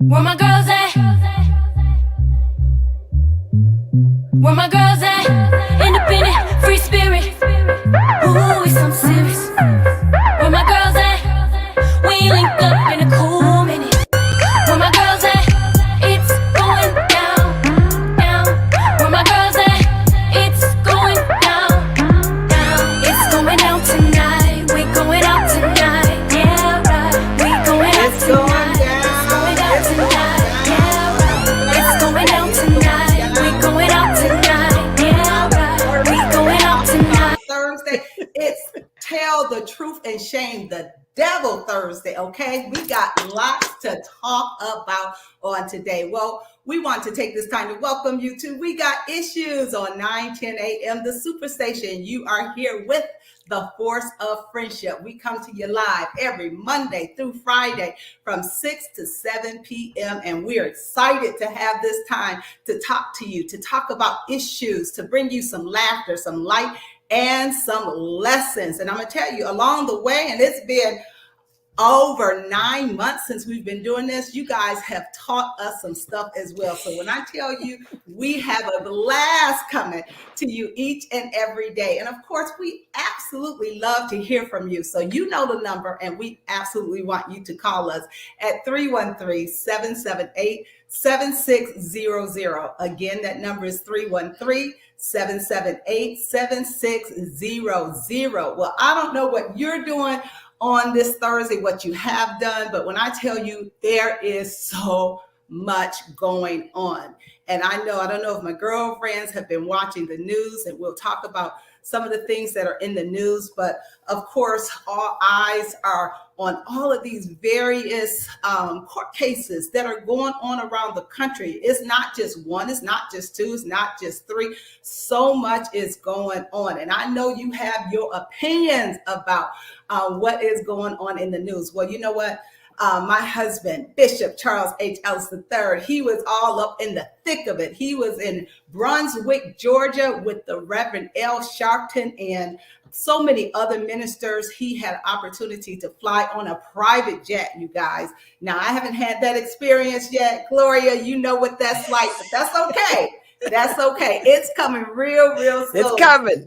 Where my girls at? Where my girls at? Independent, free spirit. Ooh, it's something serious. Where my girls at? We ain't linked up in a cool minute. Where my girls at? It's going down, down. Where my girls at? It's going down, down. It's going down tonight. We going out tonight. Yeah, right. We going out tonight. It's going down tonight. Yeah, right. It's going down tonight. We going out tonight. Yeah, right. We going out tonight. Thursday, it's Tell the Truth and Shame the Devil Thursday, okay? We got lots to talk about on today. Well, we want to take this time to welcome you to We Got Issues on 9:10 a.m. The Superstation. You are here with the Force of Friendship. We come to you live every Monday through Friday from 6 to 7 p.m. And we are excited to have this time to talk to you, to talk about issues, to bring you some laughter, some light, and some lessons. And I'm going to tell you along the way, and it's been over 9 months since we've been doing this, you guys have taught us some stuff as well. So when I tell you, we have a blast coming to you each and every day. And of course, we absolutely love to hear from you. So you know the number, and we absolutely want you to call us at 313-778-7600. Again, that number is 313-778-7600. Well, I don't know what you're doing on this Thursday, what you have done, but when I tell you, there is so much going on. And I don't know if my girlfriends have been watching the news, and we'll talk about some of the things that are in the news, but of course, all eyes are on all of these various court cases that are going on around the country. It's not just one, it's not just two, it's not just three. So much is going on. And I know you have your opinions about what is going on in the news. Well, you know what? My husband, Bishop Charles H. Ellis III, he was all up in the thick of it. He was in Brunswick, Georgia with the Reverend L. Sharpton and so many other ministers. He had opportunity to fly on a private jet, you guys. Now, I haven't had that experience yet. Gloria, you know what that's like, but that's okay. That's okay. It's coming real soon. It's coming.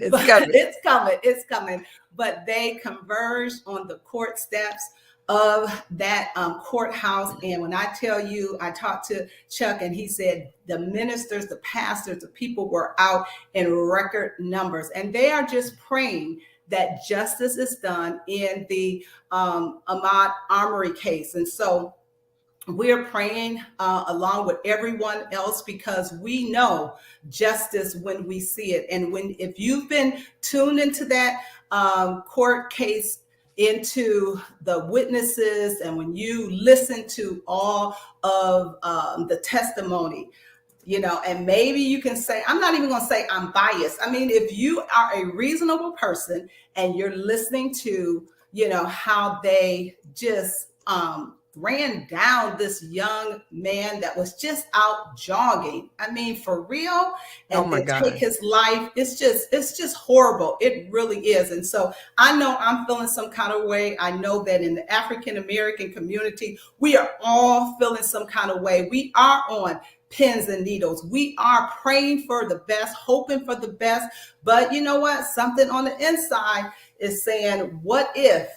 It's coming. But they converged on the court steps of that courthouse. And when I tell you, I talked to Chuck and he said the ministers, the pastors, the people were out in record numbers, and they are just praying that justice is done in the Ahmaud Arbery case. And so we're praying along with everyone else, because we know justice when we see it. And if you've been tuned into that court case, into the witnesses, and when you listen to all of the testimony, and maybe you can say, I'm not even going to say I'm biased. I mean, if you are a reasonable person and you're listening to, how they just ran down this young man that was just out jogging. I mean, for real. And take his life. It's just horrible. It really is. And so I know I'm feeling some kind of way. I know that in the African-American community, we are all feeling some kind of way. We are on pins and needles. We are praying for the best, hoping for the best. But you know what? Something on the inside is saying, what if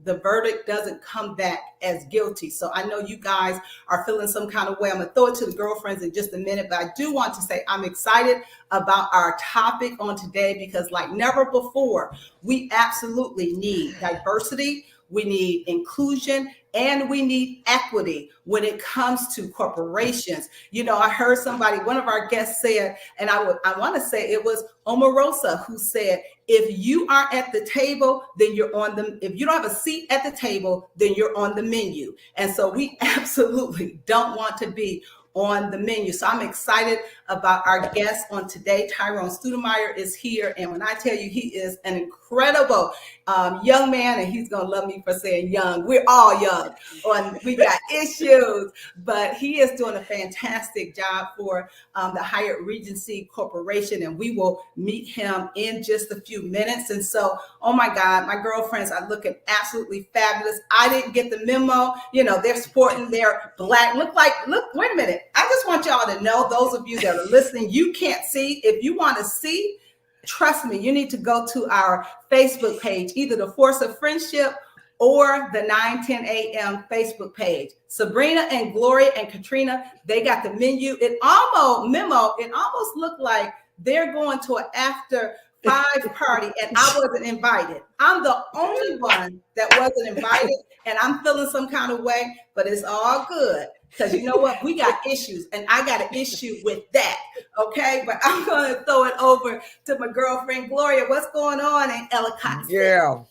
the verdict doesn't come back as guilty? So I know you guys are feeling some kind of way. I'm going to throw it to the girlfriends in just a minute, but I do want to say I'm excited about our topic on today, because like never before, we absolutely need diversity, we need inclusion, and we need equity when it comes to corporations. I heard one of our guests said, and I want to say it was Omarosa who said, if you are at the table, then you're on if you don't have a seat at the table, then you're on the menu. And so we absolutely don't want to be on the menu. So I'm excited about our guest on today. Tyronne Stoudemire is here. And when I tell you, he is an incredible young man, and he's going to love me for saying young. We're all young. We got issues, but he is doing a fantastic job for the Hyatt Regency Corporation, and we will meet him in just a few minutes. And so, oh my God, my girlfriends are looking absolutely fabulous. I didn't get the memo. You know, they're sporting their black, look, wait a minute. I just want y'all to know, those of you that are listening, you can't see. If you want to see, trust me, you need to go to our Facebook page, either the Force of Friendship or the 9:10 a.m. Facebook page. Sabrina and Gloria and Caterina, they got the menu. It almost looked like they're going to an after 5 party, and I wasn't invited. I'm the only one that wasn't invited, and I'm feeling some kind of way, but it's all good. Because you know what? We got issues, and I got an issue with that. Okay, but I'm going to throw it over to my girlfriend, Gloria. What's going on in Ellicott? Yeah.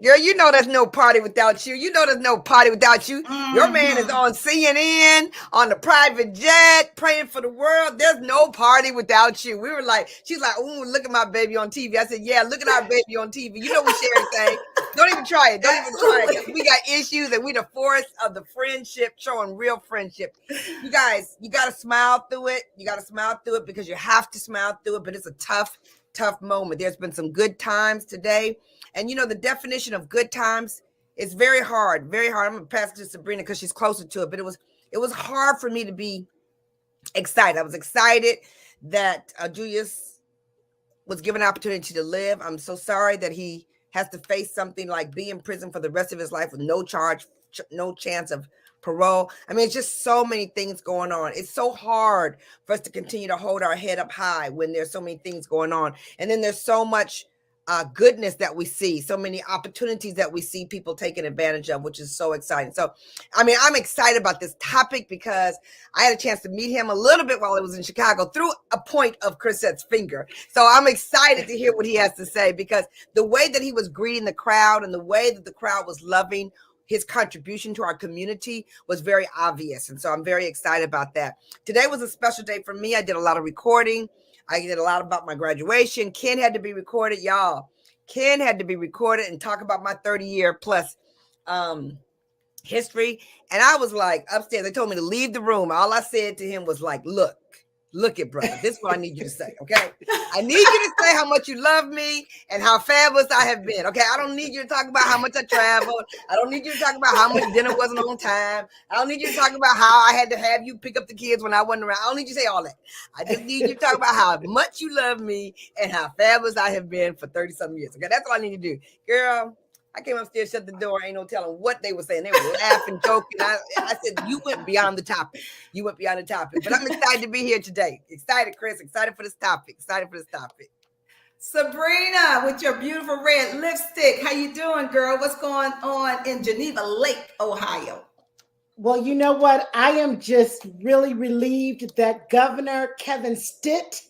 Girl, you know there's no party without you. You know there's no party without you. Mm-hmm. Your man is on CNN, on the private jet, praying for the world. There's no party without you. We were like, she's like, ooh, look at my baby on TV. I said, yeah, look at our baby on TV. You know we share everything. Don't even try it. Don't even try it. We got issues, and we the force of the friendship, showing real friendship. You guys, you got to smile through it. You got to smile through it because you have to smile through it, but it's a tough moment. There's been some good times today. And you know, the definition of good times is very hard, very hard. I'm going to pass it to Sabrina because she's closer to it, but it was hard for me to be excited. I was excited that Julius was given an opportunity to live. I'm so sorry that he has to face something like be in prison for the rest of his life with no charge, no chance of parole. I mean, it's just so many things going on. It's so hard for us to continue to hold our head up high when there's so many things going on. And then there's so much goodness that we see, so many opportunities that we see people taking advantage of, which is so exciting. So, I mean, I'm excited about this topic because I had a chance to meet him a little bit while I was in Chicago through a point of Crisette's finger. So I'm excited to hear what he has to say, because the way that he was greeting the crowd and the way that the crowd was loving his contribution to our community was very obvious. And so I'm very excited about that. Today was a special day for me. I did a lot of recording. I did a lot about my graduation. Ken had to be recorded, y'all. Ken had to be recorded and talk about my 30-year plus history. And I was like upstairs. They told me to leave the room. All I said to him was like, look it, brother. This is what I need you to say, okay? I need you to say how much you love me and how fabulous I have been, okay? I don't need you to talk about how much I traveled. I don't need you to talk about how much dinner wasn't on time. I don't need you to talk about how I had to have you pick up the kids when I wasn't around. I don't need you to say all that. I just need you to talk about how much you love me and how fabulous I have been for 30-something years, okay? That's all I need to do. Girl, I came upstairs, shut the door. Ain't no telling what they were saying. They were laughing, joking. I said, you went beyond the topic. You went beyond the topic. But I'm excited to be here today. Excited, Chris. Excited for this topic. Excited for this topic. Sabrina, with your beautiful red lipstick. How you doing, girl? What's going on in Geneva Lake, Ohio? Well, you know what? I am just really relieved that Governor Kevin Stitt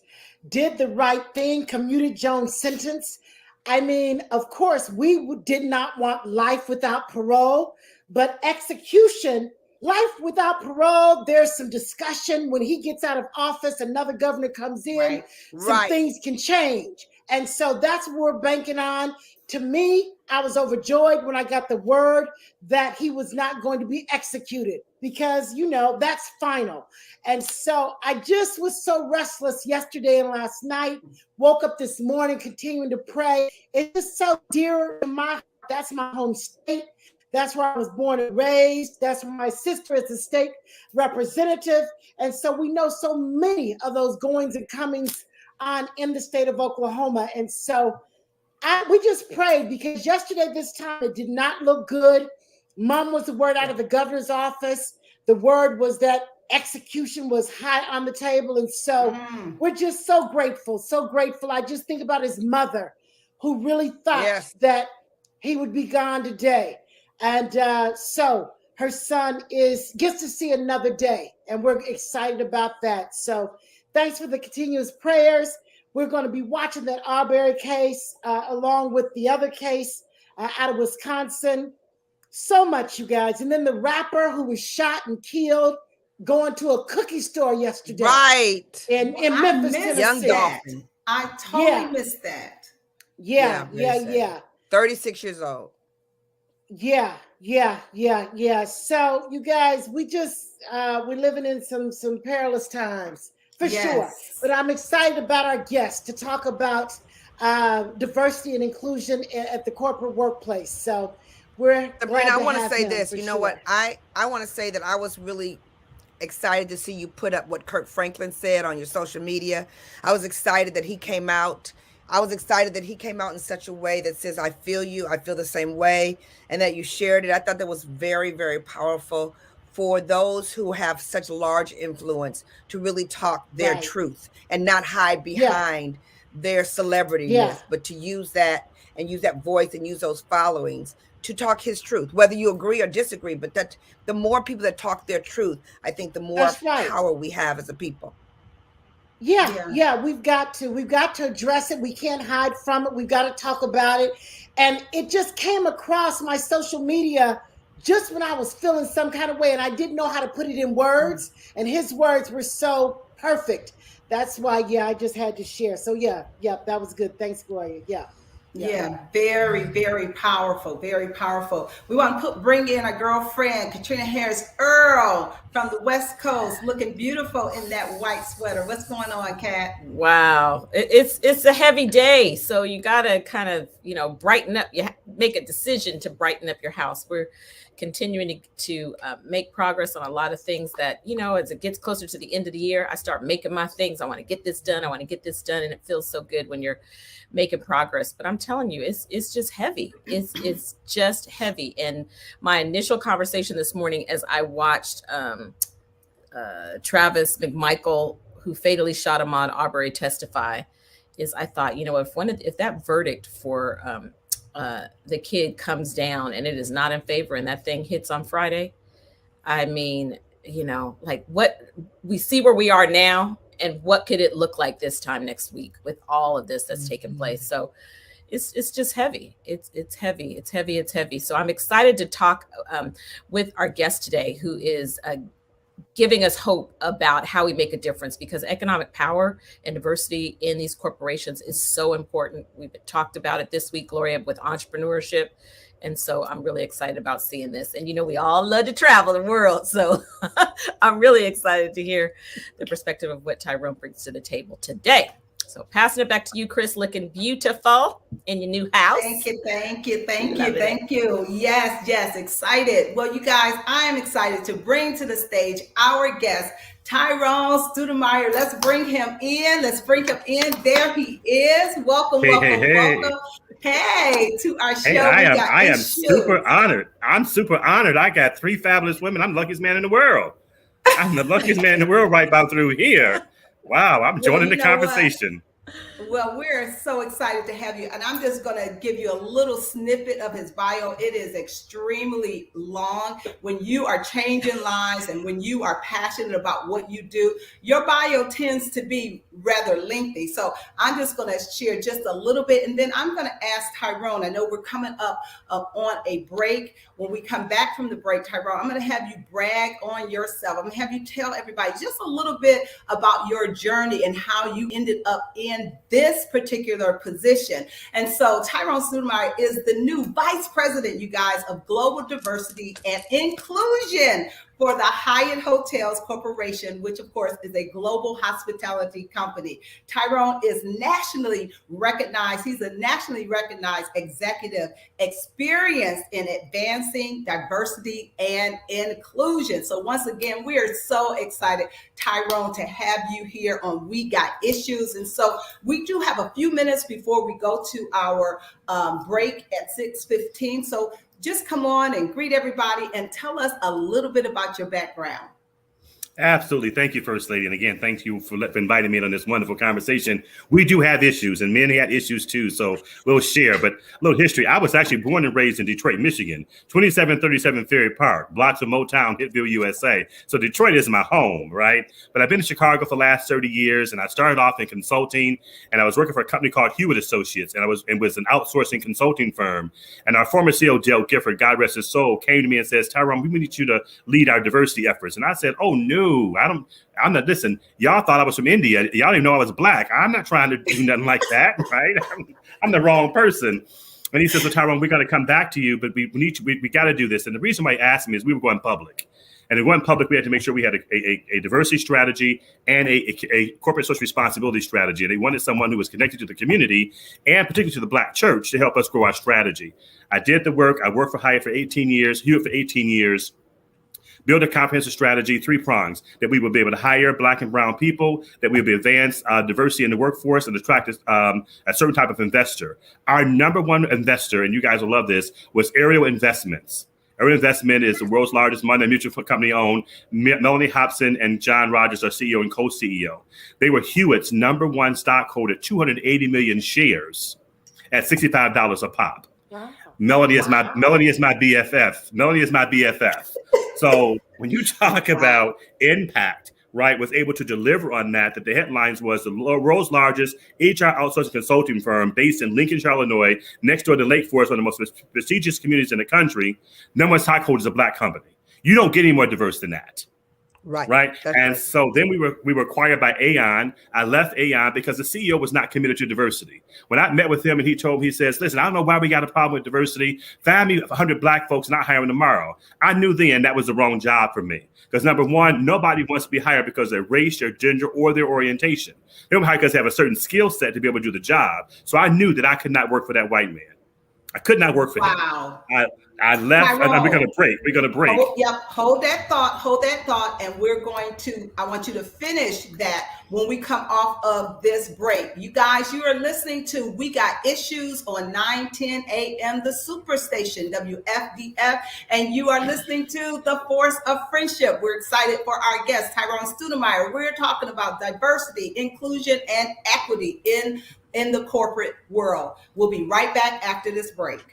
did the right thing, commuted Jones' sentence. I mean, of course, we did not want life without parole, but execution, life without parole, there's some discussion. When he gets out of office, another governor comes in, some things can change. And so that's what we're banking on. To me, I was overjoyed when I got the word that he was not going to be executed because, you know, that's final. And so I just was so restless yesterday and last night, woke up this morning continuing to pray. It's just so dear to my heart. That's my home state. That's where I was born and raised. That's where my sister is a state representative. And so we know so many of those goings and comings on in the state of Oklahoma. And so we just prayed because yesterday this time it did not look good. Mom was the word out of the governor's office. The word was that execution was high on the table. And so we're just so grateful, so grateful. I just think about his mother who really thought that he would be gone today. And so her son gets to see another day, and we're excited about that. So thanks for the continuous prayers. We're going to be watching that Arbery case along with the other case out of Wisconsin. So much, you guys. And then the rapper who was shot and killed, going to a cookie store yesterday. Right. In I Memphis, missed Young Tennessee. that. Dolphin. I totally Yeah. missed that. Yeah. 36 years old. Yeah. So you guys, we're living in some perilous times for sure. But I'm excited about our guest to talk about diversity and inclusion at the corporate workplace. So we're Sabrina, glad I to want to have say him, this. for You know sure. what? I want to say that I was really excited to see you put up what Kirk Franklin said on your social media. I was excited that he came out. I was excited that he came out in such a way that says, I feel you, I feel the same way, and that you shared it. I thought that was very, very powerful for those who have such large influence to really talk their Right. truth and not hide behind their celebrity-ness, but to use that and use that voice and use those followings to talk his truth, whether you agree or disagree. But that the more people that talk their truth, I think the more That's right. power we have as a people. Yeah, we've got to address it. We can't hide from it. We've got to talk about it. And it just came across my social media just when I was feeling some kind of way and I didn't know how to put it in words. And his words were so perfect. That's why, I just had to share. So that was good. Thanks, Gloria. Yeah, very, very powerful, very powerful. We want to bring in our girlfriend, Caterina Harris Earl from the West Coast, looking beautiful in that white sweater. What's going on, Kat? Wow, it's a heavy day, so you gotta kind of brighten up. You make a decision to brighten up your house. We're continuing to make progress on a lot of things that as it gets closer to the end of the year, I start making my things. I want to get this done. And it feels so good when you're making progress. But I'm telling you, it's just heavy. It's just heavy. And my initial conversation this morning, as I watched Travis McMichael, who fatally shot Ahmaud Arbery, testify, is I thought, if that verdict for the kid comes down and it is not in favor and that thing hits on Friday, I mean, what we see where we are now and what could it look like this time next week with all of this that's taken place. So it's just heavy. It's heavy. So I'm excited to talk with our guest today, who is giving us hope about how we make a difference, because economic power and diversity in these corporations is so important. We've talked about it this week, Gloria, with entrepreneurship. And so I'm really excited about seeing this. And, we all love to travel the world. So I'm really excited to hear the perspective of what Tyronne brings to the table today. So passing it back to you, Chris, looking beautiful in your new house. Thank you. Yes, excited. Well, you guys, I am excited to bring to the stage our guest, Tyronne Stoudemire. Let's bring him in. There he is. Welcome. Hey, to our show. Hey, I am super honored. I'm super honored. I got 3 fabulous women. I'm the luckiest man in the world. I'm the luckiest man in the world right about through here. Wow, I'm joining the conversation. Well, we're so excited to have you. And I'm just going to give you a little snippet of his bio. It is extremely long. When you are changing lives and when you are passionate about what you do, your bio tends to be rather lengthy. So I'm just going to share just a little bit. And then I'm going to ask Tyronne. I know we're coming up on a break. When we come back from the break, Tyronne, I'm going to have you brag on yourself. I'm going to have you tell everybody just a little bit about your journey and how you ended up in this particular position. And so Tyronne Stoudemire is the new Vice President, you guys, of Global Diversity and Inclusion for the Hyatt Hotels Corporation, which of course is a global hospitality company. Tyronne is nationally recognized. He's a nationally recognized executive experienced in advancing diversity and inclusion. So once again, we are so excited, Tyronne, to have you here on We Got Issues. And so we do have a few minutes before we go to our break at 6:15. So just come on and greet everybody and tell us a little bit about your background. Absolutely. Thank you, First Lady. And again, thank you for inviting me on this wonderful conversation. We do have issues, and men had issues too, so we'll share. But a little history. I was actually born and raised in Detroit, Michigan, 2737 Ferry Park, blocks of Motown, Hitville, USA. So Detroit is my home, right? But I've been in Chicago for the last 30 years, and I started off in consulting, and I was working for a company called Hyatt Associates, and it was an outsourcing consulting firm. And our former CEO, Dale Gifford, God rest his soul, came to me and says, Tyronne, we need you to lead our diversity efforts. And I said, oh, no. no, I'm not, listen, y'all thought I was from India. Y'all didn't know I was black. I'm not trying to do nothing like that, right? I'm the wrong person. And he says, well, Tyronne, we got to come back to you, but we got to do this. And the reason why he asked me is we were going public. And if we went public, we had to make sure we had a diversity strategy and a corporate social responsibility strategy. And they wanted someone who was connected to the community and particularly to the Black church to help us grow our strategy. I did the work. I worked for Hyatt for 18 years, Hewitt for 18 years. Build a comprehensive strategy, 3 prongs, that we would be able to hire Black and brown people, that we would be advance diversity in the workforce and attract a certain type of investor. Our number one investor, and you guys will love this, was Ariel Investments. Ariel Investment is the world's largest money mutual fund company owned. Melanie Hobson and John Rogers are CEO and co-CEO. They were Hewitt's number one stockholder, 280 million shares at $65 a pop. Wow. Melanie is my BFF. Melanie is my BFF. So when you talk about impact, right, was able to deliver on that the headlines was the world's largest HR outsourcing consulting firm based in Lincolnshire, Illinois, next door to Lake Forest, one of the most prestigious communities in the country. Number one stockholder is a Black company. You don't get any more diverse than that. Right. And right. So then we were acquired by Aon. I left Aon because the CEO was not committed to diversity. When I met with him and he says, listen, I don't know why we got a problem with diversity. Find me 100 Black folks not hiring tomorrow. I knew then that was the wrong job for me. Because number one, nobody wants to be hired because of their race, their gender, or their orientation. They don't hire because they have a certain skill set to be able to do the job. So I knew that I could not work for that white man. I could not work for him. I left, Tyronne, and we're going to break. We're going to break. Hold that thought. And I want you to finish that when we come off of this break. You guys, you are listening to We Got Issues on 9:10 a.m., the Superstation, WFDF, and you are listening to The Force of Friendship. We're excited for our guest, Tyronne Stoudemire. We're talking about diversity, inclusion, and equity in the corporate world. We'll be right back after this break.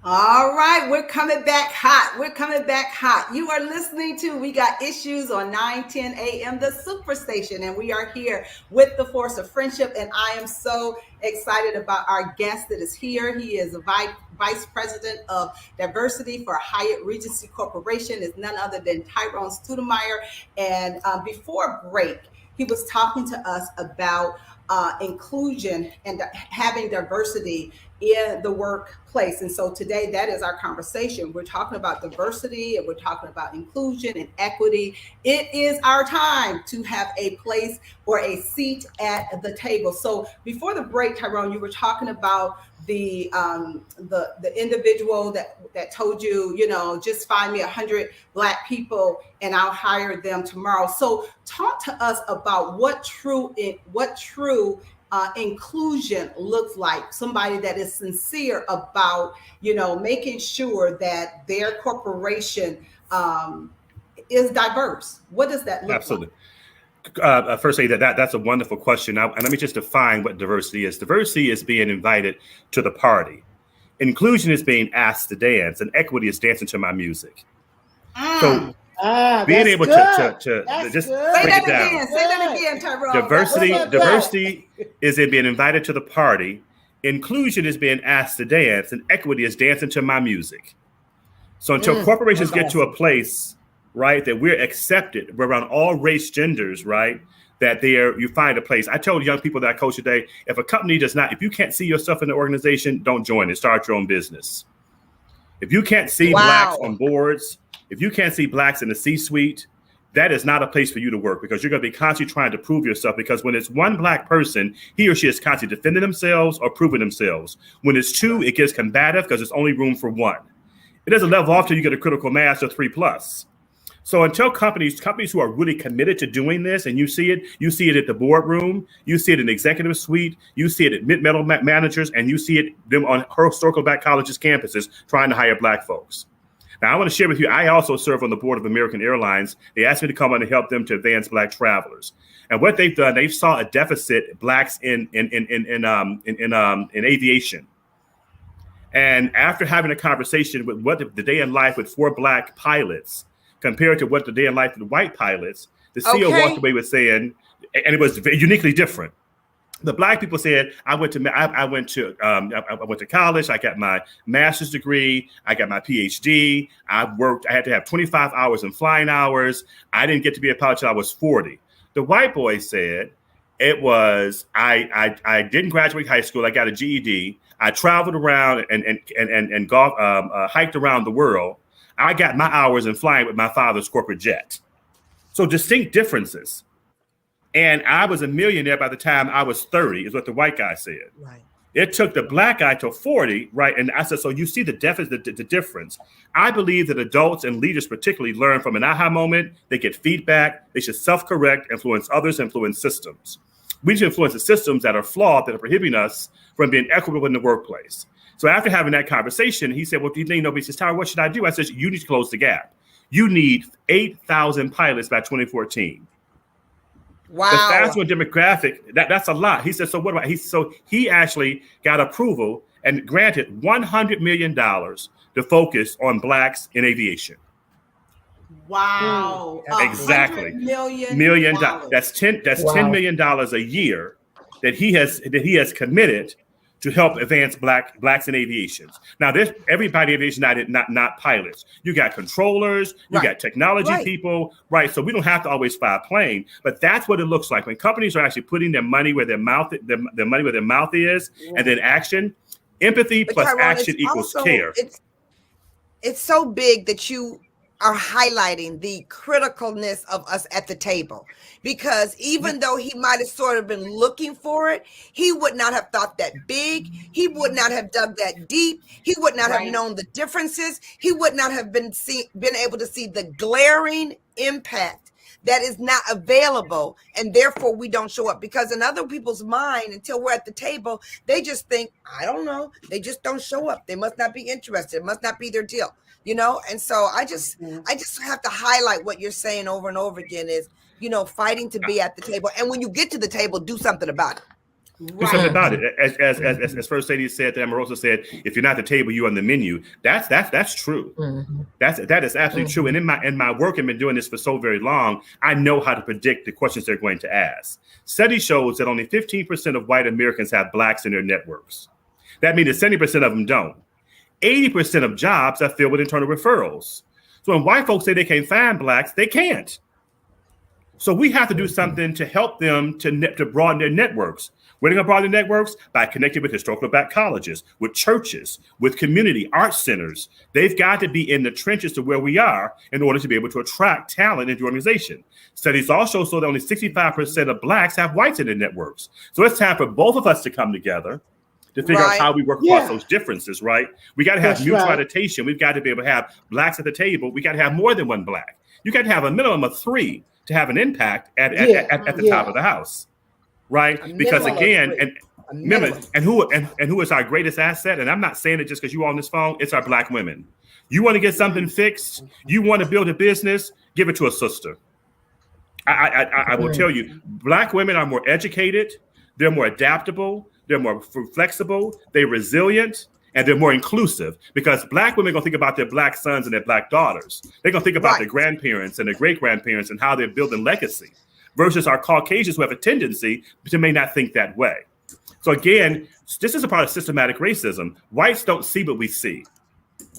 All right, we're coming back hot. We're coming back hot. You are listening to We Got Issues on 9:10 a.m. the Superstation, and we are here with the Force of Friendship. And I am so excited about our guest that is here. He is a vice president of diversity for Hyatt Regency Corporation. Is none other than Tyronne Stoudemire. And before break, he was talking to us about inclusion and having diversity in the workplace. And so today, that is our conversation. We're talking about diversity and we're talking about inclusion and equity. It is our time to have a place or a seat at the table. So before the break, Tyronne, you were talking about the individual that told you, just find me 100 Black people and I'll hire them tomorrow. So talk to us about what true inclusion looks like. Somebody that is sincere about, making sure that their corporation is diverse. What does that look Absolutely. like? First, say that's a wonderful question. Now, and let me just define what diversity is. Diversity is being invited to the party. Inclusion is being asked to dance, and equity is dancing to my music. So being able to just say break that it down. again. Say that again, Tyronne. Diversity is it being invited to the party. Inclusion is being asked to dance, and equity is dancing to my music. So until corporations get to a place, right, that we're accepted, we're around all race, genders, right, that you find a place. I told young people that I coach today, if a company if you can't see yourself in the organization, don't join it. Start your own business. If you can't see Blacks on boards, if you can't see Blacks in the C-suite, that is not a place for you to work, because you're going to be constantly trying to prove yourself, because when it's one Black person, he or she is constantly defending themselves or proving themselves. When it's two, it gets combative because there's only room for one. It doesn't level off till you get a critical mass of 3+. So until companies who are really committed to doing this, and you see it at the boardroom, you see it in the executive suite, you see it at mid-level managers, and you see it them on historical Black colleges campuses trying to hire Black folks. Now, I want to share with you, I also serve on the board of American Airlines. They asked me to come on and help them to advance Black travelers. And what they've done, they saw a deficit Blacks in aviation. And after having a conversation with what the day in life with 4 Black pilots compared to what the day in life with white pilots, the CEO walked away with saying, and it was uniquely different. The Black people said, I went to college. I got my master's degree. I got my PhD. I had to have 25 hours in flying hours. I didn't get to be a pilot till I was 40. The white boy said, it was, I didn't graduate high school. I got a GED. I traveled around and golf, hiked around the world. I got my hours in flying with my father's corporate jet. So distinct differences. And I was a millionaire by the time I was 30, is what the white guy said. Right. It took the Black guy till 40, right? And I said, so you see the difference. I believe that adults and leaders particularly learn from an aha moment. They get feedback. They should self-correct, influence others, influence systems. We should influence the systems that are flawed, that are prohibiting us from being equitable in the workplace. So after having that conversation, he said, well, he says, Tyra, what should I do? I said, you need to close the gap. You need 8,000 pilots by 2014. Wow. The fast one demographic, that's a lot. He said, so what about he actually got approval and granted $100 million to focus on Blacks in aviation. Wow. Exactly. $100 million. That's $10 million a year that he has committed to help advance Blacks in aviation. Now, there's everybody in aviation, not pilots. You got controllers, you got technology people, right? So we don't have to always fly a plane, but that's what it looks like when companies are actually putting their money where their mouth is, and then action. Empathy plus Tyronne, action equals care. It's so big that you are highlighting the criticalness of us at the table, because even though he might have sort of been looking for it, he would not have thought that big. He would not have dug that deep. He would not have known the differences. He would not have been able to see the glaring impact that is not available, and therefore we don't show up. Because in other people's mind, until we're at the table, they just think, I don't know, they just don't show up. They must not be interested. It must not be their deal. And so I just have to highlight what you're saying over and over again is, fighting to be at the table. And when you get to the table, do something about it. Do something about it. As First Lady said, that Amorosa said, if you're not at the table, you're on the menu. That's true. That is absolutely true. And in my work, I've been doing this for so very long, I know how to predict the questions they're going to ask. Study shows that only 15% of white Americans have blacks in their networks. That means that 70% of them don't. 80% of jobs are filled with internal referrals. So when white folks say they can't find blacks, they can't. So we have to do something to help them to broaden their networks. Where are they going to broaden their networks? By connecting with historical black colleges, with churches, with community art centers. They've got to be in the trenches to where we are in order to be able to attract talent into the organization. Studies also show that only 65% of blacks have whites in their networks. So it's time for both of us to come together to figure out how we work across those differences, right? We got to have mutual adaptation. We've got to be able to have blacks at the table. We got to have more than one black. You got to have a minimum of 3 to have an impact at the top of the house, right? Because again, who is our greatest asset? And I'm not saying it just because you're on this phone. It's our black women. You want to get something fixed? You want to build a business? Give it to a sister. I will tell you, black women are more educated. They're more adaptable. They're more flexible, they're resilient, and they're more inclusive, because black women are going to think about their black sons and their black daughters. They're going to think about their grandparents and their great-grandparents and how they're building legacy, versus our Caucasians who have a tendency to may not think that way. So again, this is a part of systematic racism. Whites don't see what we see.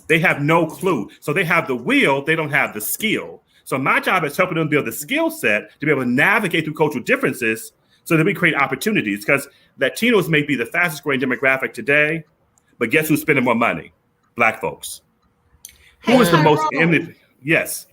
They have no clue. So they have the will, they don't have the skill. So my job is helping them build the skill set to be able to navigate through cultural differences so that we create opportunities, because Latinos may be the fastest growing demographic today, but guess who's spending more money? Black folks. Who is the most? Yes.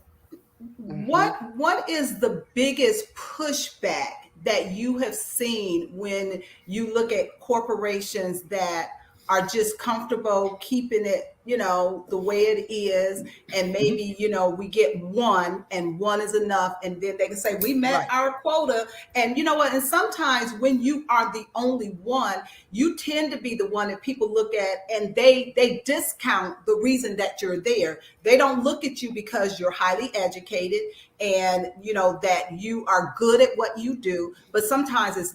What is the biggest pushback that you have seen when you look at corporations that are just comfortable keeping it, the way it is, and maybe, we get one and one is enough, and then they can say we met our quota, and you know what? And sometimes when you are the only one, you tend to be the one that people look at and they discount the reason that you're there. They don't look at you because you're highly educated and that you are good at what you do, but sometimes it's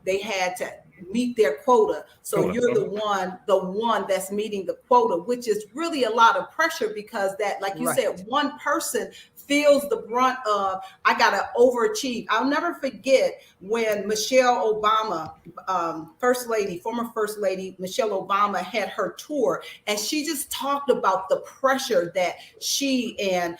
they had to meet their quota. So you're the one that's meeting the quota, which is really a lot of pressure, because that, like you said, one person feels the brunt of, I got to overachieve. I'll never forget when Michelle Obama, former First Lady Michelle Obama, had her tour, and she just talked about the pressure that she and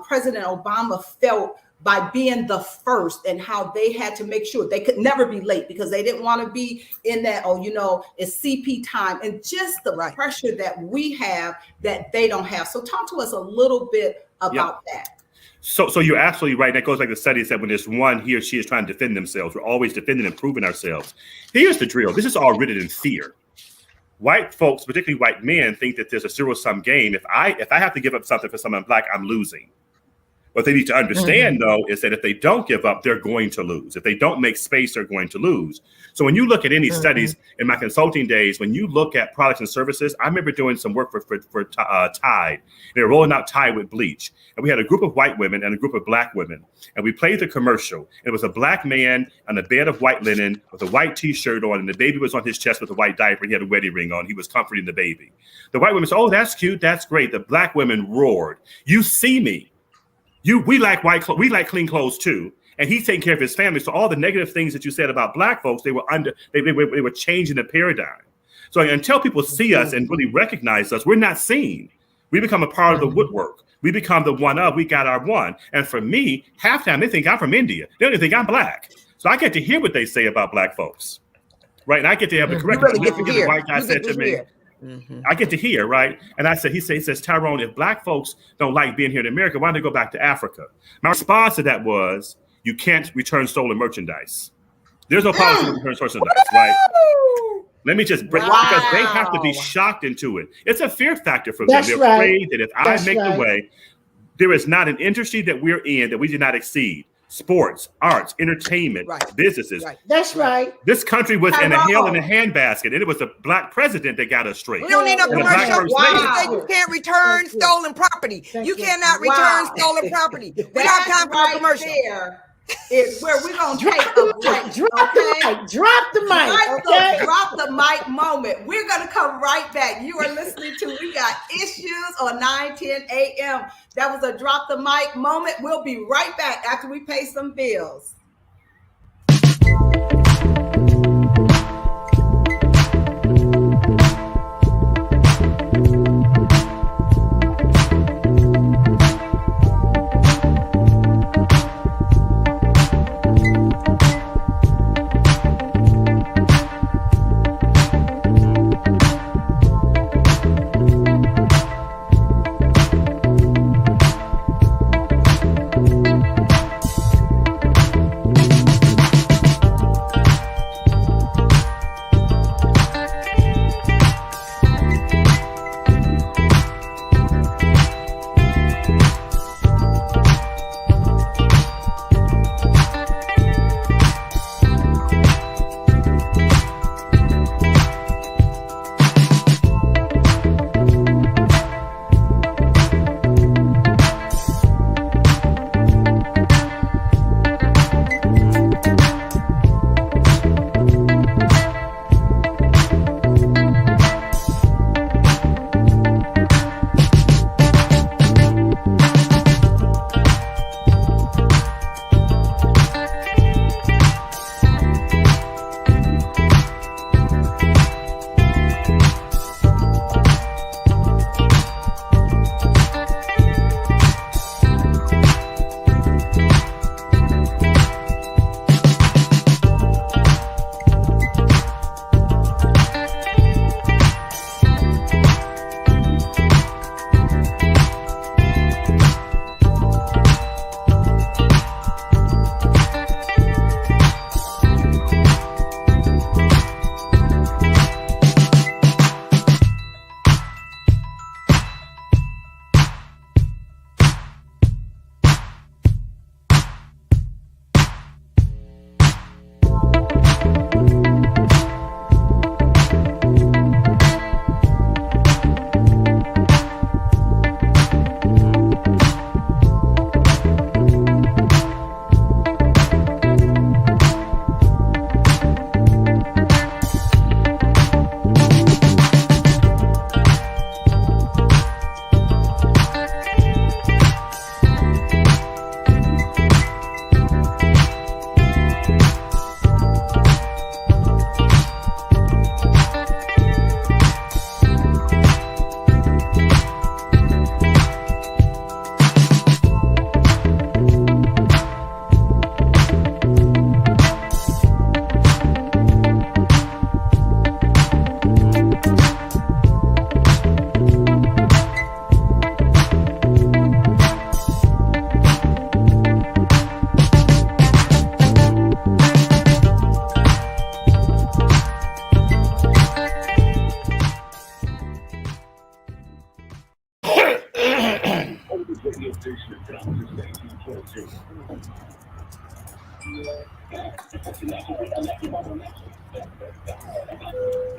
President Obama felt by being the first, and how they had to make sure they could never be late because they didn't want to be in that, it's CP time, and just the pressure that we have that they don't have. So talk to us a little bit about that. So you're absolutely right. That goes like the study said, when there's one, he or she is trying to defend themselves. We're always defending and proving ourselves. Here's the drill. This is all rooted in fear. White folks, particularly white men, think that there's a zero-sum game. If I have to give up something for someone black, I'm losing. What they need to understand, though, is that if they don't give up, they're going to lose. If they don't make space, they're going to lose. So when you look at any studies in my consulting days, when you look at products and services, I remember doing some work for Tide. They were rolling out Tide with bleach. And we had a group of white women and a group of black women. And we played the commercial. It was a black man on a bed of white linen with a white T-shirt on, and the baby was on his chest with a white diaper. He had a wedding ring on. He was comforting the baby. The white women said, "Oh, that's cute. That's great." The black women roared, "You see me. We like we like clean clothes too." And he's taking care of his family. So all the negative things that you said about black folks, they were changing the paradigm. So until people see us and really recognize us, we're not seen. We become a part of the woodwork. We become the one of, we got our one. And for me, half time they think I'm from India. They don't even think I'm black. So I get to hear what they say about black folks, right? And I get to have the correct. The white guy said to me, I get to hear, right? And I said, he says, "Tyronne, if black folks don't like being here in America, why don't they go back to Africa?" My response to that was, you can't return stolen merchandise. There's no policy to return stolen merchandise, right? Let me just break, because they have to be shocked into it. It's a fear factor for them. They're afraid that if I make the way, there is not an industry that we're in that we did not exceed. Sports, arts, entertainment, businesses. That's right. This country was in a hell in a handbasket, and it was a black president that got us straight. We don't need no commercial. You can't return stolen property. You cannot return stolen property. We don't have time for no commercial. is where we're going to take a break. Drop the mic. Okay. Drop the mic moment. We're going to come right back. You are listening to We Got Issues on 9:10 a.m. That was a drop the mic moment. We'll be right back after we pay some bills.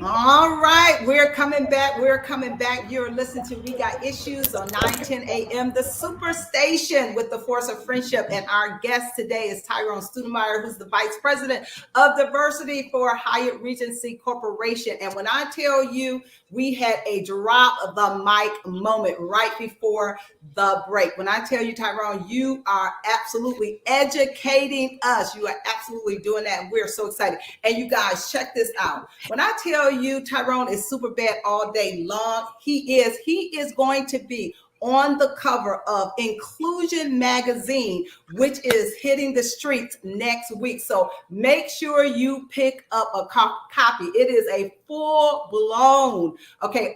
All right, we're coming back. You're listening to We Got Issues on 9:10 a.m. The Superstation with the Force of Friendship. And our guest today is Tyronne Stoudemire, who's the Vice President of Diversity for Hyatt Regency Corporation. And when I tell you, we had a drop of the mic moment right before the break. When I tell you, Tyronne, you are absolutely educating us. You are absolutely doing that. And we're so excited. And you guys, check this out. When I tell you Tyronne is super bad all day long, he is going to be on the cover of Inclusion magazine, which is hitting the streets next week. So make sure you pick up a copy. It is a full-blown,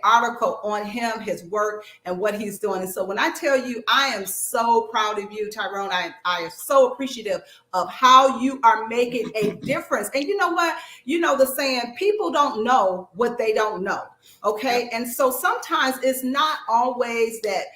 article on him, his work, and what he's doing. And so when I tell you, I am so proud of you, Tyronne. I am so appreciative of how you are making a difference. And you know what? You know the saying, people don't know what they don't know. Okay. And so sometimes it's not always that,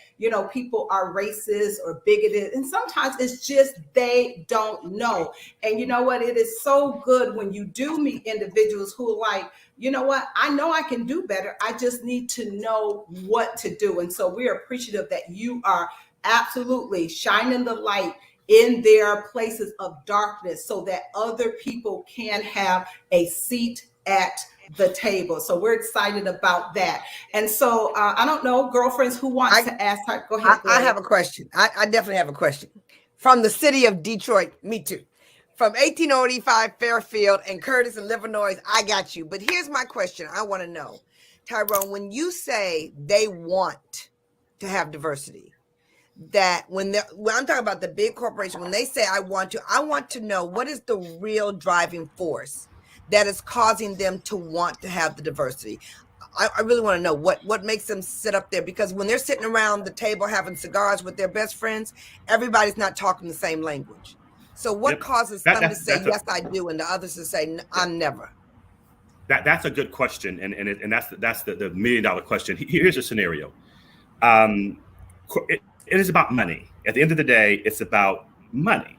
people are racist or bigoted. And sometimes it's just they don't know. And you know what? It is so good when you do meet individuals who are like, you know what? I know I can do better. I just need to know what to do. And so we're appreciative that you are absolutely shining the light in their places of darkness so that other people can have a seat at the table. So we're excited about that. And so I don't know, girlfriends, who wants to ask her? Go ahead. I have a question. I definitely have a question. From the city of Detroit, me too. From 1885 Fairfield and Curtis and Livernois, I got you. But here's my question. I want to know, Tyronne, when you say they want to have diversity, that when I'm talking about the big corporation, when they say I want to know what is the real driving force that is causing them to want to have the diversity. I really want to know what makes them sit up there, because when they're sitting around the table having cigars with their best friends, everybody's not talking the same language. So what causes them to say, yes, I do, and the others to say, I'm never? That's a good question. And that's the $1 million question. Here's a scenario. It is about money. At the end of the day, it's about money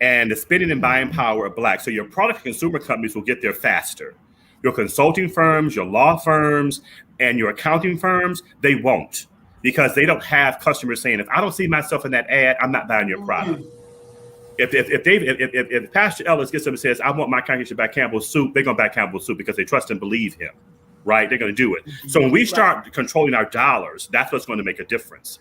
and the spending and buying power of Black. So your product consumer companies will get there faster. Your consulting firms, your law firms, and your accounting firms, they won't, because they don't have customers saying, if I don't see myself in that ad, I'm not buying your product. If Pastor Ellis gets up and says, I want my congregation to buy Campbell's soup, they're going to buy Campbell's soup because they trust and believe him, right? They're going to do it. So when we start controlling our dollars, that's what's going to make a difference.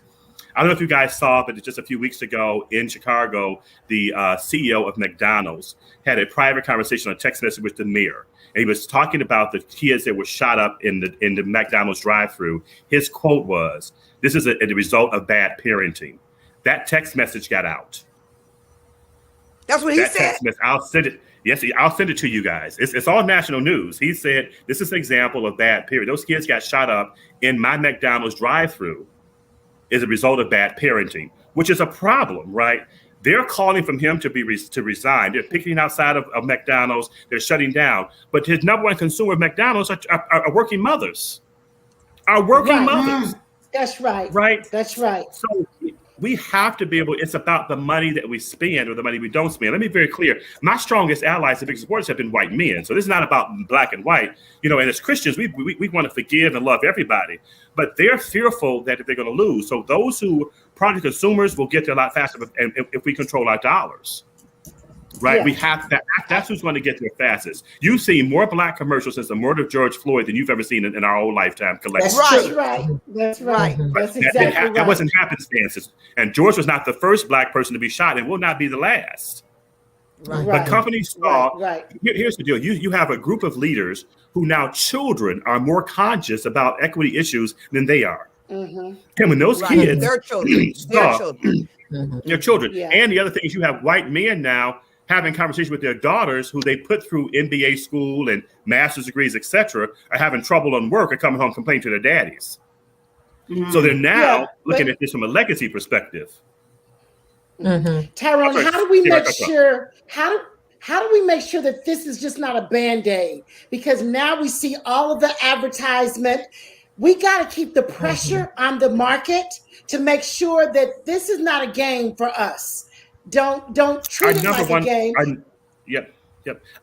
I don't know if you guys saw, but just a few weeks ago in Chicago, the CEO of McDonald's had a private conversation on text message with the mayor. And he was talking about the kids that were shot up in the McDonald's drive-thru. His quote was, "This is a result of bad parenting." That text message got out. That's what he said? I'll send it. Yes, I'll send it to you guys. It's all national news. He said, this is an example of bad parenting. Those kids got shot up in my McDonald's drive-thru is a result of bad parenting, which is a problem, right? They're calling from him to resign. They're picketing outside of McDonald's. They're shutting down. But his number one consumer of McDonald's are working mothers. Mothers. That's right. Right? That's right. So we have to be able, it's about the money that we spend or the money we don't spend. Let me be very clear. My strongest allies and big supporters have been white men. So this is not about black and white. And as Christians, we want to forgive and love everybody. But they're fearful that they're going to lose. So those who product consumers will get there a lot faster if we control our dollars. Right? Yeah. We have that. That's who's going to get there fastest. You've seen more Black commercials since the murder of George Floyd than you've ever seen in our whole lifetime collectively. That's right. That's right. That's exactly right. That wasn't happenstances. And George was not the first Black person to be shot and will not be the last. Right. But companies saw, right. Here's the deal. You have a group of leaders who now children are more conscious about equity issues than they are. Mm-hmm. And when those kids, their children, their children. Yeah. And the other thing is you have white men now having conversations with their daughters who they put through MBA school and master's degrees, etc., are having trouble on work or coming home complaining to their daddies. Mm-hmm. So they're now looking at this from a legacy perspective. Mm-hmm. Tyronne, how do we make sure? How do we make sure that this is just not a Band-Aid? Because now we see all of the advertisement. We got to keep the pressure on the market to make sure that this is not a game for us. Don't treat it like a game. Yep.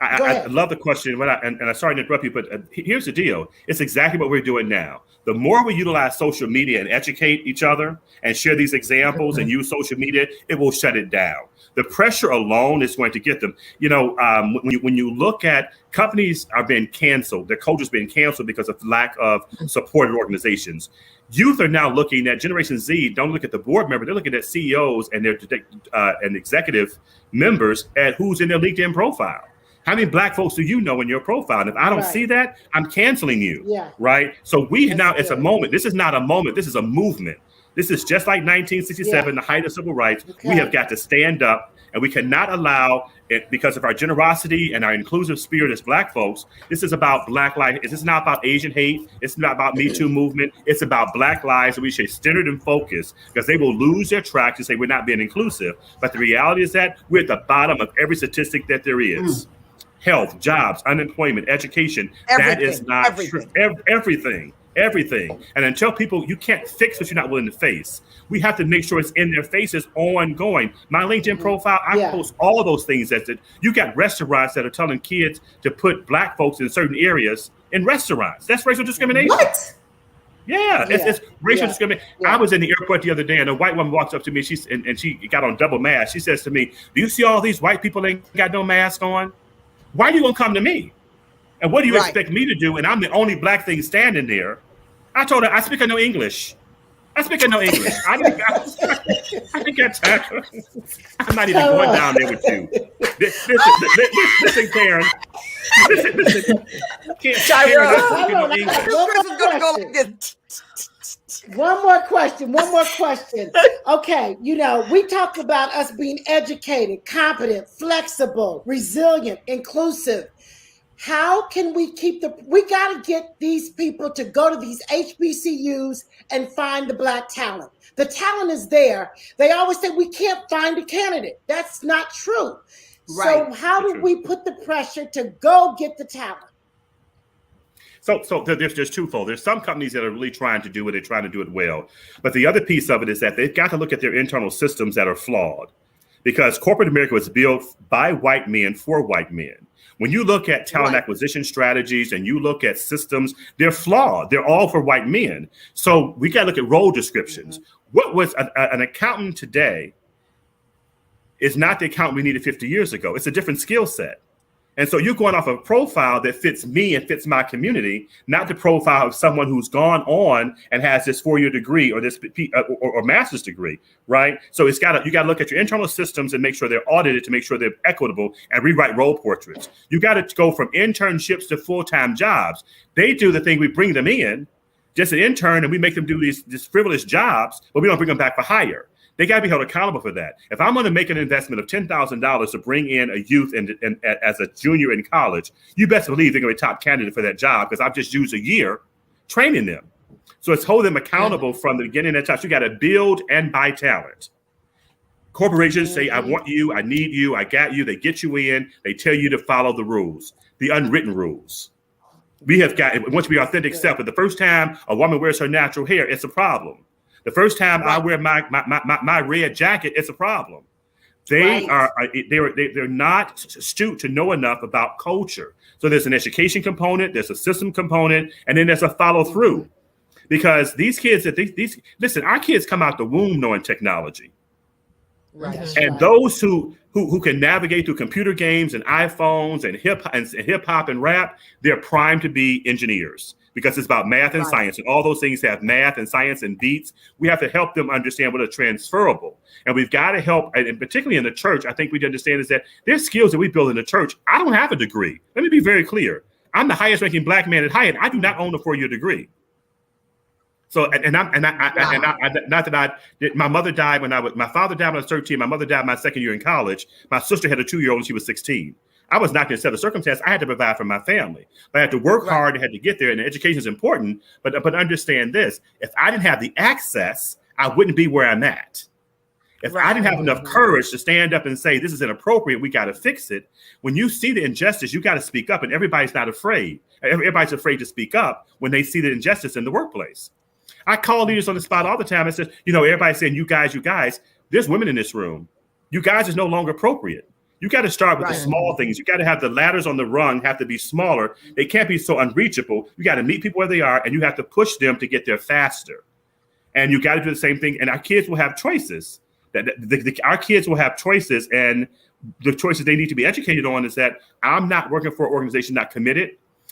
I love the question. And I'm sorry to interrupt you, but here's the deal. It's exactly what we're doing now. The more we utilize social media and educate each other and share these examples and use social media, it will shut it down. The pressure alone is going to get them. When you look at companies are being canceled, their culture is being canceled because of lack of supported organizations. Youth are now looking at Generation Z. Don't look at the board member. They're looking at CEOs and their and executive members at who's in their LinkedIn profile. How many Black folks do you know in your profile? And if I don't see that, I'm canceling you. Yeah. Right. So it's a moment. This is not a moment. This is a movement. This is just like 1967, the height of civil rights. Okay. We have got to stand up, and we cannot allow it because of our generosity and our inclusive spirit as Black folks. This is about Black life. This is not about Asian hate. It's not about Me Too movement. It's about Black lives, and we should center and focus because they will lose their track to say we're not being inclusive. But the reality is that we're at the bottom of every statistic that there is. Health, jobs, unemployment, education. That is not true. Everything. And until people, you can't fix what you're not willing to face. We have to make sure it's in their faces ongoing. My LinkedIn profile, I post all those things that you got restaurants that are telling kids to put Black folks in certain areas in restaurants. That's racial discrimination. What? Yeah, it's racial discrimination. Yeah. I was in the airport the other day, and a white woman walks up to me. And she got on double mask. She says to me, "Do you see all these white people ain't got no mask on? Why are you gonna come to me? And what do you expect me to do? And I'm the only black thing standing there." I told her, "I speak no English. I speak no English. I think that's I'm not even going down there with you. Listen, Karen. Listen. Karen, I speak no English." Chris is gonna go like this. One more question. Okay, we talked about us being educated, competent, flexible, resilient, inclusive. How can we we got to get these people to go to these HBCUs and find the black talent. The talent is there. They always say we can't find a candidate. That's not true. Right. So how do we put the pressure to go get the talent? So there's twofold. There's some companies that are really trying to do it. They're trying to do it well. But the other piece of it is that they've got to look at their internal systems that are flawed, because corporate America was built by white men for white men. When you look at talent acquisition strategies and you look at systems, they're flawed. They're all for white men. So we got to look at role descriptions. What was an accountant today is not the accountant we needed 50 years ago. It's a different skill set. And so you're going off a profile that fits me and fits my community, not the profile of someone who's gone on and has this 4-year degree or this or master's degree, right? So you got to look at your internal systems and make sure they're audited to make sure they're equitable and rewrite role portraits. You got to go from internships to full-time jobs. They do the thing, we bring them in, just an intern, and we make them do these frivolous jobs, but we don't bring them back for hire. They got to be held accountable for that. If I'm going to make an investment of $10,000 to bring in a youth and as a junior in college, you best believe they're going to be a top candidate for that job, because I've just used a year training them. So it's hold them accountable from the beginning of the time. So you got to build and buy talent. Corporations say, "I want you, I need you, I got you." They get you in. They tell you to follow the rules, the unwritten rules. We have got, it wants to be authentic self, but the first time a woman wears her natural hair, it's a problem. The first time I wear my red jacket, it's a problem. They're not astute to know enough about culture. So there's an education component, there's a system component, and then there's a follow through. Because these kids, listen, our kids come out the womb knowing technology. Right. And those who can navigate through computer games and iPhones and hip hop and rap, they're primed to be engineers. Because it's about math and science, and all those things have math and science and beats. We have to help them understand what are transferable. And we've got to help, and particularly in the church, I think we understand is that there's skills that we build in the church. I don't have a degree. Let me be very clear. I'm the highest ranking black man at Hyatt. I do not own a 4-year degree. So, my mother died my father died when I was 13. My mother died my second year in college. My sister had a 2-year-old and she was 16. I was not going to set a circumstance. I had to provide for my family. But I had to work hard. I had to get there. And education is important. But understand this. If I didn't have the access, I wouldn't be where I'm at. If I didn't have enough courage to stand up and say, this is inappropriate, we got to fix it. When you see the injustice, you got to speak up. And everybody's not afraid. Everybody's afraid to speak up when they see the injustice in the workplace. I call leaders on the spot all the time and say, everybody's saying, you guys, there's women in this room. You guys is no longer appropriate. You got to start with the small things. You got to have the ladders on the rung have to be smaller. They can't be so unreachable. You got to meet people where they are, and you have to push them to get there faster. And you got to do the same thing. And our kids will have choices. Our kids will have choices, and the choices they need to be educated on is that I'm not working for an organization not committed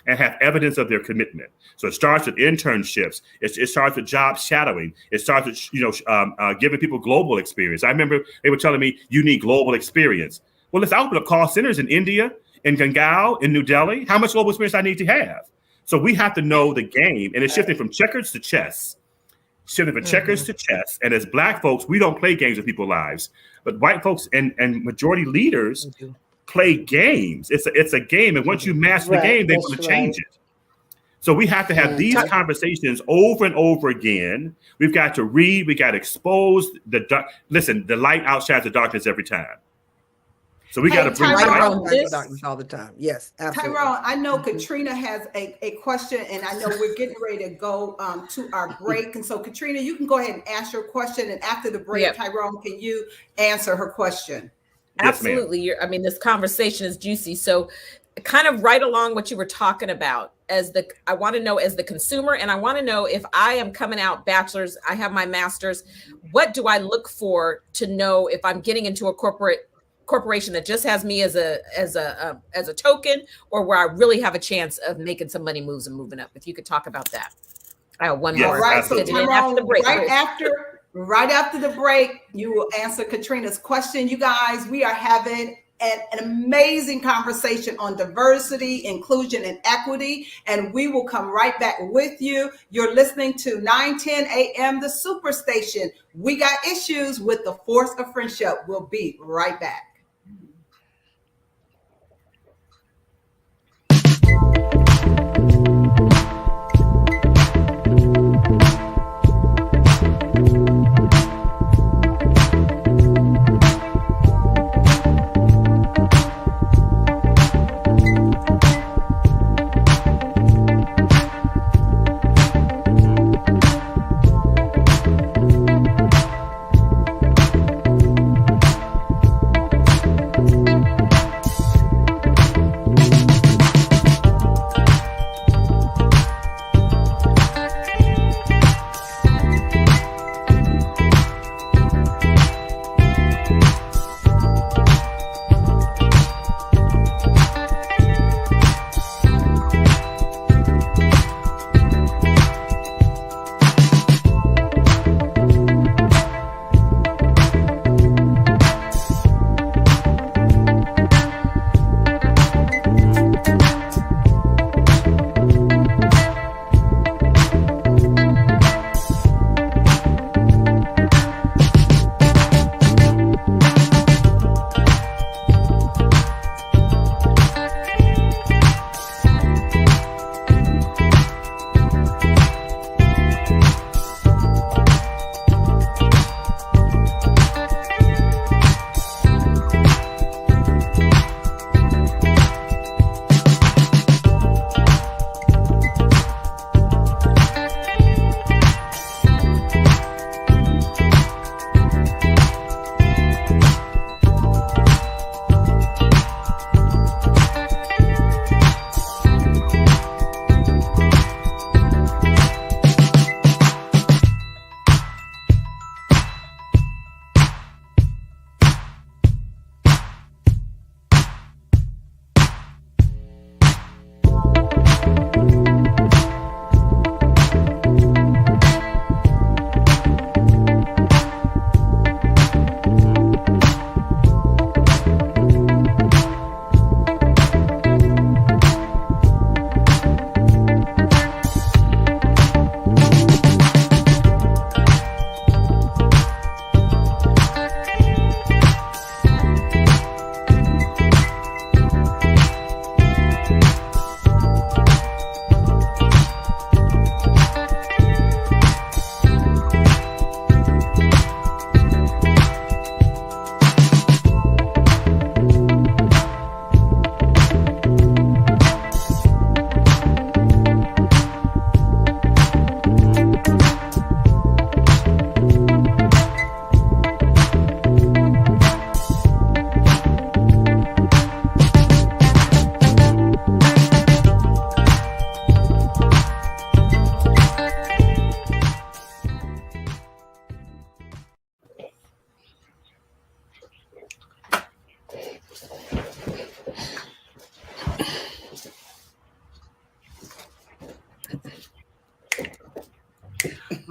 and have evidence of their commitment. So it starts with internships. It starts with job shadowing. It starts with giving people global experience. I remember they were telling me you need global experience. Well, let's open up call centers in India, in Gangaon, in New Delhi. How much global experience I need to have? So we have to know the game, and it's shifting from checkers to chess. Shifting from checkers to chess. And as Black folks, we don't play games with people's lives, but white folks and majority leaders play games. It's a game, and once you master the game, they want to change it. So we have to have these conversations over and over again. We've got to read. We got to expose the light outshines the darkness every time. So we got to bring darkness all the time. Yes, absolutely. Tyronne, I know Caterina has a question, and I know we're getting ready to go to our break. And so, Caterina, you can go ahead and ask your question. And after the break, Tyronne, can you answer her question? Absolutely. This conversation is juicy. So, kind of right along what you were talking about I want to know as the consumer, and I want to know if I am coming out bachelor's, I have my master's, what do I look for to know if I'm getting into a corporation that just has me as a token, or where I really have a chance of making some money moves and moving up? If you could talk about that. I have one more. Right. So Tyronne, right after the break, you will answer Caterina's question. You guys, we are having an amazing conversation on diversity, inclusion, and equity. And we will come right back with you. You're listening to 910 a.m. The Superstation. We got issues with the force of friendship. We'll be right back.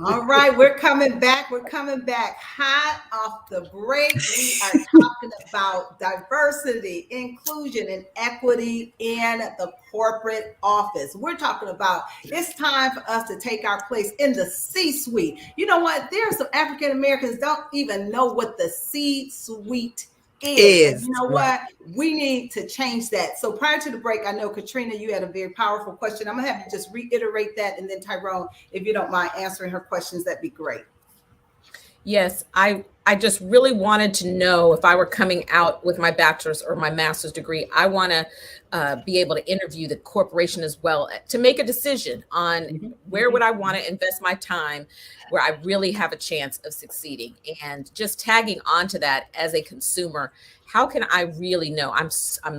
All right, we're coming back. We're coming back hot off the break. We are talking about diversity, inclusion, and equity in the corporate office. We're talking about it's time for us to take our place in the C-suite. You know what? There are some African Americans don't even know what the C-suite is. You know what? We need to change that. So prior to the break, I know, Caterina, you had a very powerful question. I'm going to have you just reiterate that. And then Tyronne, if you don't mind answering her questions, that'd be great. Yes, I I just really wanted to know if I were coming out with my bachelor's or my master's degree, I want to be able to interview the corporation as well to make a decision on where would I want to invest my time, where I really have a chance of succeeding. And just tagging onto that as a consumer, how can I really know? I'm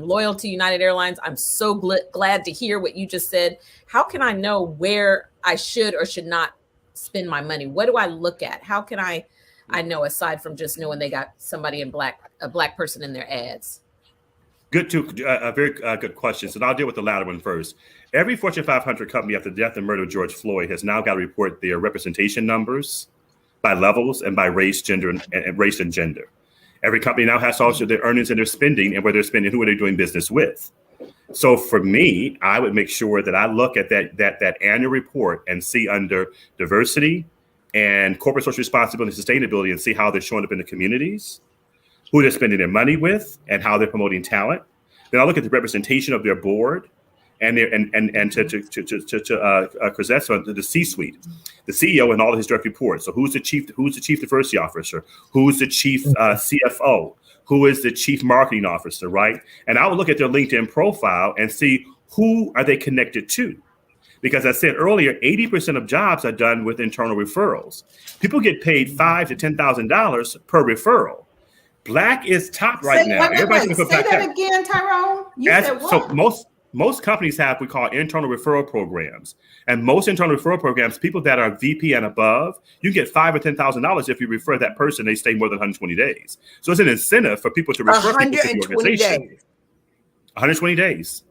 loyal to United Airlines. I'm so glad to hear what you just said. How can I know where I should or should not spend my money? What do I look at? How can I know, aside from just knowing they got somebody in a black person in their ads? Good, very good questions. And I'll deal with the latter one first. Every Fortune 500 company after the death and murder of George Floyd has now got to report their representation numbers by levels and by race, gender, and race and gender. Every company now has also their earnings and their spending and where they're spending, who are they doing business with. So for me, I would make sure that I look at that annual report and see under diversity and corporate social responsibility and sustainability and see how they're showing up in the communities, who they're spending their money with, and how they're promoting talent. Then I'll look at the representation of their board and their to Crisette, so the C-suite, the CEO and all of his direct reports. So who's the chief diversity officer? Who's the chief CFO? Who is the chief marketing officer, right? And I would look at their LinkedIn profile and see who are they connected to. Because I said earlier, 80% of jobs are done with internal referrals. People get paid $5,000 to $10,000 per referral. Black is top right now. Say that again, Tyronne. You said what? So most companies have what we call internal referral programs. And most internal referral programs, people that are VP and above, you get $5,000 or $10,000 if you refer that person, they stay more than 120 days. So it's an incentive for people to refer people to the organization. 120 days.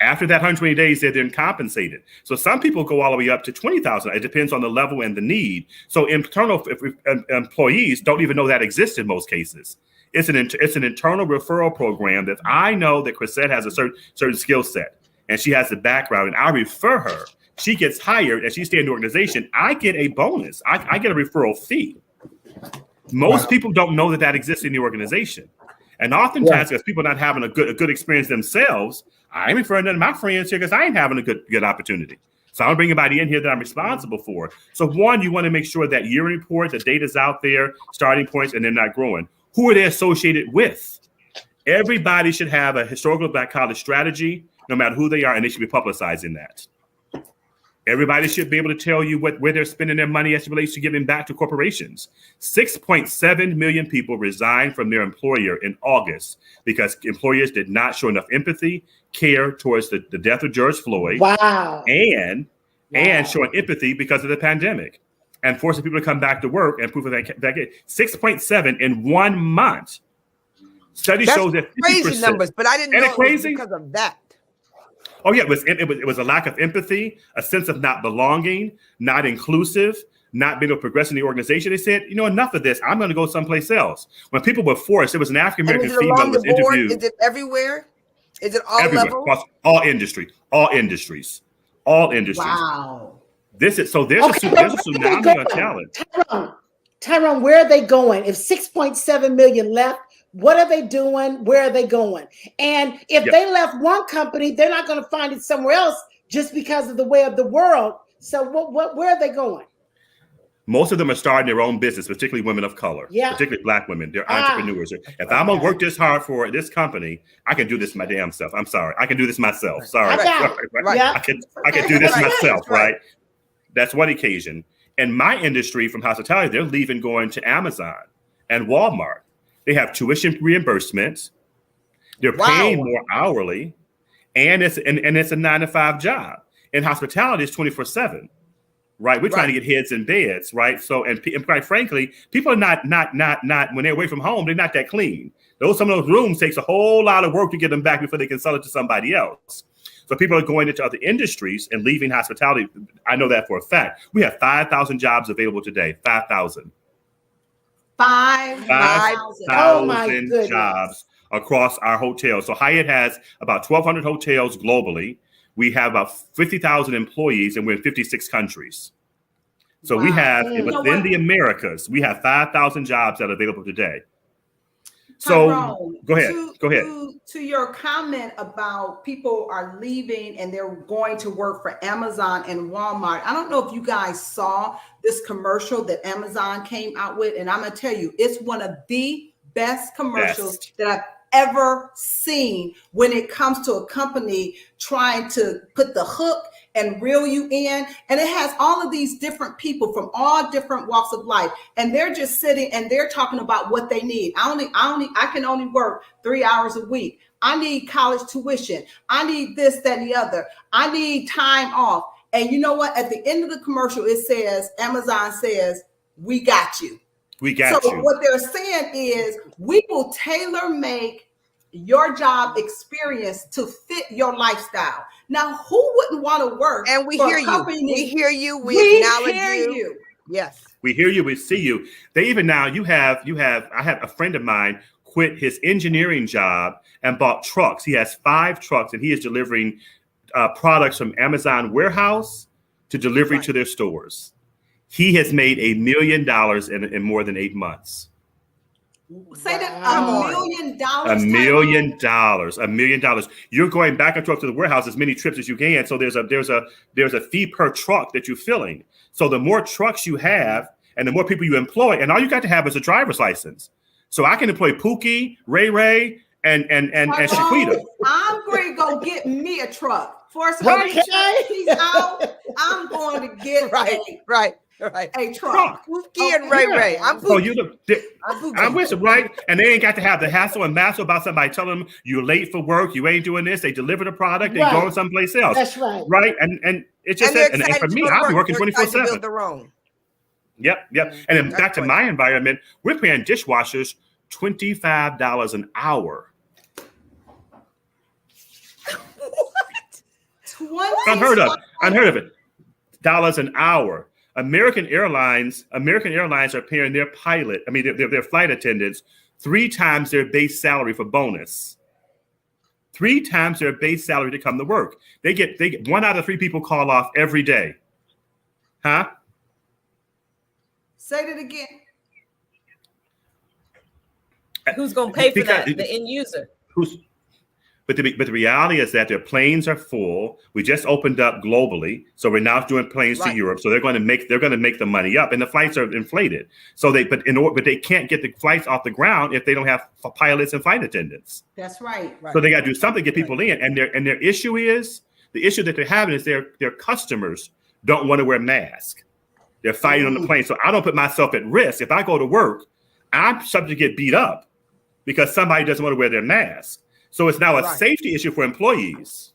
After that 120 days, they're then compensated. So some people go all the way up to 20,000. It depends on the level and the need. So internal employees don't even know that exists in most cases. It's an internal referral program that I know that Crisette has a certain skill set and she has the background, and I refer her. She gets hired and she stays in the organization. I get a bonus. I get a referral fee. Most people don't know that exists in the organization. And oftentimes, because people not having a good experience themselves, I'm referring to my friends here because I ain't having a good opportunity. So I don't bring anybody in here that I'm responsible for. So one, you want to make sure that year report, the data's out there, starting points, and they're not growing. Who are they associated with? Everybody should have a historical black college strategy, no matter who they are, and they should be publicizing that. Everybody should be able to tell you where they're spending their money as it relates to giving back to corporations. 6.7 million people resigned from their employer in August because employers did not show enough empathy, care towards the death of George Floyd. Wow. And showing empathy because of the pandemic and forcing people to come back to work and prove that 6.7 in 1 month. Study shows that 50%, crazy numbers, but I didn't know it was because of that. Oh yeah, it was a lack of empathy, a sense of not belonging, not inclusive, not being able to progress in the organization. They said, enough of this. I'm going to go someplace else. When people were forced, there was an African American female that was interviewed. Is it everywhere? Is it all everywhere, levels? across all industries. Wow. There's a tsunami of talent. Tyronne, where are they going? If 6.7 million left, what are they doing? Where are they going? And if they left one company, they're not going to find it somewhere else just because of the way of the world. So where are they going? Most of them are starting their own business, particularly women of color, particularly Black women. They're entrepreneurs. If I'm going to work this hard for this company, I can do this my damn self. I'm sorry. I can do this myself. Sorry. Right. I can do this myself, right? That's one occasion. In my industry from hospitality, they're leaving going to Amazon and Walmart. They have tuition reimbursements. They're paying more hourly, and it's a 9-to-5 job. In hospitality, it's 24/7. Right, we're trying to get heads in beds, right? So, and quite frankly, people are not when they're away from home, they're not that clean. Some of those rooms takes a whole lot of work to get them back before they can sell it to somebody else. So people are going into other industries and leaving hospitality. I know that for a fact. We have 5,000 jobs available today. 5,000. 5,000 jobs across our hotels. So Hyatt has about 1,200 hotels globally. We have about 50,000 employees, and we're in 56 countries. So we have, within the Americas, we have 5,000 jobs that are available today. So Tyronne, go ahead. Go ahead. To your comment about people are leaving and they're going to work for Amazon and Walmart. I don't know if you guys saw this commercial that Amazon came out with, and I'm gonna tell you, it's one of the best commercials that I've ever seen when it comes to a company trying to put the hook and reel you in. And it has all of these different people from all different walks of life, and they're just sitting and they're talking about what they need. I can only work 3 hours a week. I need college tuition. I need this, that, and the other. I need time off. And you know what? At the end of the commercial, it says, Amazon says, we got you. We got you. So what they're saying is, we will tailor make your job experience to fit your lifestyle. Now, who wouldn't want to work? And we hear you. We hear you. We acknowledge hear you. Yes. We hear you. We see you. They even now I have a friend of mine quit his engineering job and bought trucks. He has 5 trucks, and he is delivering products from Amazon warehouse to delivery to their stores. He has made $1 million in more than 8 months. Say that $1 million. $1 million. $1 million. You're going back and forth to the warehouse as many trips as you can. So there's a fee per truck that you're filling. So the more trucks you have, and the more people you employ, and all you got to have is a driver's license. So I can employ Pookie, Ray, and Shaquita. I'm going to go get me a truck. For somebody he's out, I'm going to get a truck. Pookie and Ray. I'm Pookie. I'm with them, right? And they ain't got to have the hassle and massle about somebody telling them you're late for work, you ain't doing this. They deliver the product, they go someplace else. That's right. Right? And it's just and for me, I'll be working 24/7. Yep. And then back to my environment, we're paying dishwashers $25 an hour. What? Unheard of it. Dollars an hour. American Airlines are paying their their flight attendants 3 times their base salary for bonus. 3 times their base salary to come to work. They get 1 out of 3 people call off every day. Huh? Say that again. Who's going to pay for that? The end user. But the reality is that their planes are full. We just opened up globally, so we're now doing planes to Europe. So they're going to make the money up, and the flights are inflated. So they can't get the flights off the ground if they don't have pilots and flight attendants. That's right. So they got to do something to get people in. And their issue that they're having is their customers don't want to wear masks. They're fighting on the plane. So I don't put myself at risk. If I go to work, I'm subject to get beat up because somebody doesn't want to wear their mask. So it's now a safety issue for employees.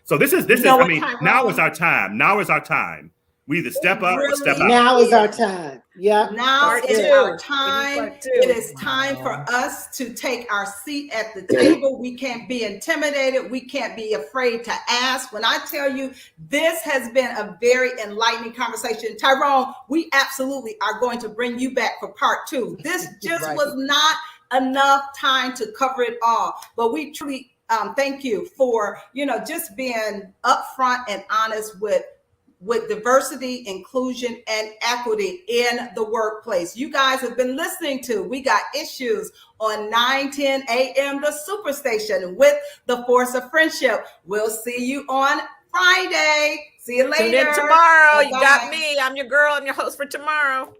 So now is our time. Now is our time. We either step up or step out. Now is our time. Yeah. Now is our time. It is time for us to take our seat at the table. We can't be intimidated. We can't be afraid to ask. When I tell you, this has been a very enlightening conversation. Tyronne, we absolutely are going to bring you back for part 2. This just was not enough time to cover it all, but we truly thank you for just being upfront and honest with diversity, inclusion, and equity in the workplace. You guys have been listening to We Got Issues on 9:10 a.m. the Superstation with the Force of Friendship. We'll see you on Friday. See you later. Tune in tomorrow. Bye-bye. You got me. I'm your girl and your host for tomorrow.